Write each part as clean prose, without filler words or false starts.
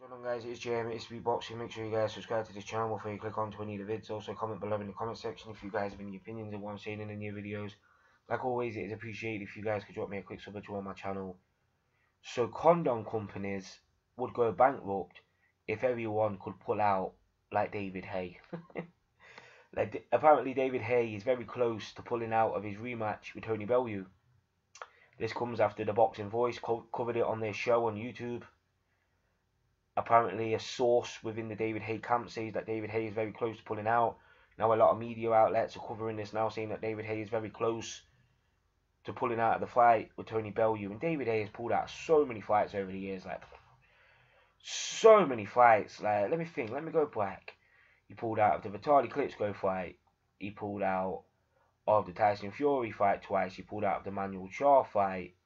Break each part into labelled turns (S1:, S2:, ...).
S1: What's going on, guys? It's Jamie, it's speedboxing. Make sure you guys subscribe to this channel before you click on to any of the vids. Also comment below in the comment section if you guys have any opinions of what I'm saying in the new videos. Like always, it is appreciated if you guys could drop me a quick sub or two on my channel. So condom companies would go bankrupt if everyone could pull out like David Haye. Apparently David Haye is very close to pulling out of his rematch with Tony Bellew. This comes after the Boxing Voice covered it on their show on YouTube. Apparently a source within the David Haye camp says that David Haye is very close to pulling out. Now a lot of media outlets are covering this now, saying that David Haye is very close to pulling out of the fight with Tony Bellew. And David Haye has pulled out so many fights over the years, like so many fights. Like, let me think, let me go back. He pulled out of the Vitaly Klitschko fight. He pulled out of the Tyson Fury fight twice. He pulled out of the Manuel Charr fight.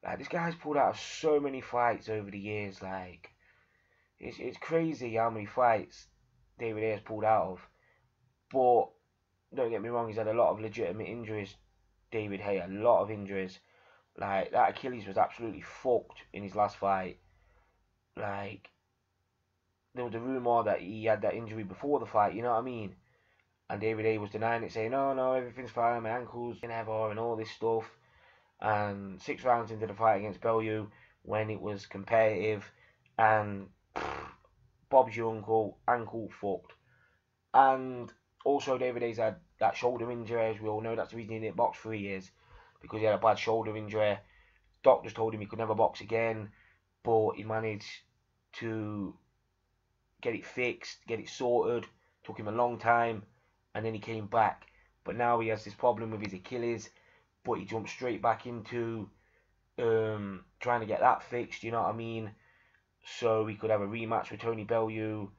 S1: Like, this guy's pulled out of so many fights over the years. Like, it's crazy how many fights David Haye has pulled out of. But don't get me wrong, he's had a lot of legitimate injuries. David Haye, a lot of injuries. Like, that Achilles was absolutely fucked in his last fight. Like, there was a rumour that he had that injury before the fight, you know what I mean? And David Haye was denying it, saying, no, everything's fine, my ankles, whatever, and all this stuff. And 6 rounds into the fight against Bellew, when it was competitive, and Bob's your uncle, ankle fucked. And also David Haye's had that shoulder injury, as we all know. That's the reason he didn't box for 3 years, because he had a bad shoulder injury. Doctors told him he could never box again, but he managed to get it fixed, get it sorted. Took him a long time, and then he came back. But now he has this problem with his Achilles, but he jumped straight back into trying to get that fixed, you know what I mean? So he could have a rematch with Tony Bellew.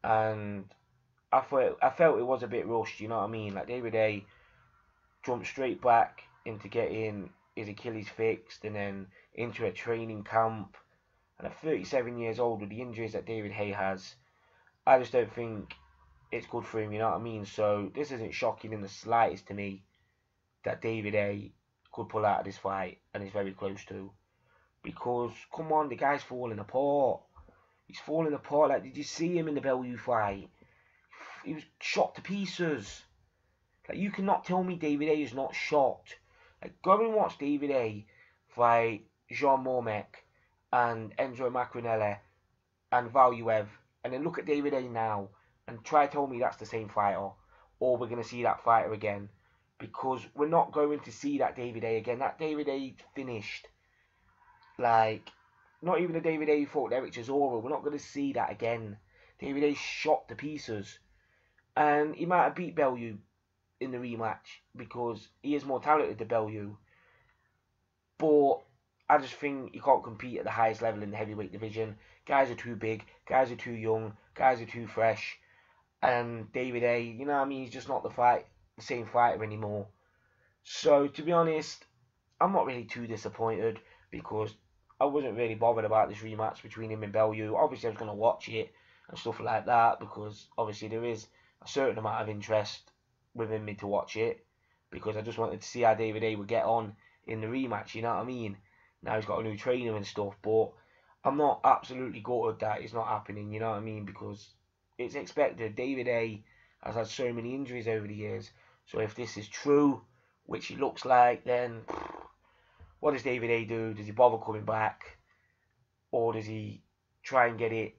S1: And I felt it was a bit rushed, you know what I mean? Like, David Haye jumped straight back into getting his Achilles fixed, and then into a training camp. And at 37 years old, with the injuries that David Haye has, I just don't think it's good for him, you know what I mean? So this isn't shocking in the slightest to me that David Haye could pull out of this fight, and is very close to. Because, come on, the guy's falling apart. He's falling apart. Like, did you see him in the Bellew fight? He was shot to pieces. Like, you cannot tell me David Haye is not shot. Like, go and watch David Haye fight Jean Mormek and Enzo Macronelli and Valuev, and then look at David Haye now and try to tell me that's the same fighter, or we're going to see that fighter again. Because we're not going to see that David Haye again. That David Haye finished. Like, not even the David Haye fought Eric Chisora. We're not going to see that again. David Haye shot to pieces. And he might have beat Bellew in the rematch, because he is more talented than Bellew. But I just think he can't compete at the highest level in the heavyweight division. Guys are too big. Guys are too young. Guys are too fresh. And David Haye, you know what I mean? He's just not the same fighter anymore. So, to be honest, I'm not really too disappointed, because I wasn't really bothered about this rematch between him and Bellew. Obviously, I was going to watch it and stuff like that, because obviously there is a certain amount of interest within me to watch it, because I just wanted to see how David Haye would get on in the rematch, you know what I mean? Now he's got a new trainer and stuff, but I'm not absolutely gutted that it's not happening, you know what I mean? Because it's expected. David Haye has had so many injuries over the years, so if this is true, which it looks like, then what does David Haye do? Does he bother coming back? Or does he try and get it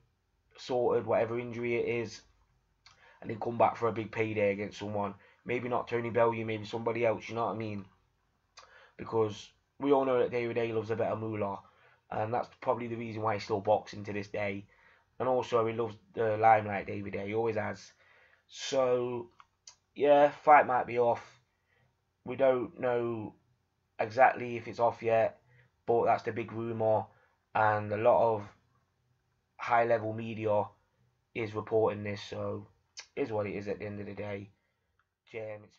S1: sorted, whatever injury it is, and then come back for a big payday against someone? Maybe not Tony Bellew, maybe somebody else, you know what I mean? Because we all know that David Haye loves a bit of moolah, and that's probably the reason why he's still boxing to this day. And also, he loves the limelight, David Haye. He always has. So, yeah, fight might be off. We don't know exactly if it's off yet, but that's the big rumour, and a lot of high-level media is reporting this, so it is what it is at the end of the day. Jam, it's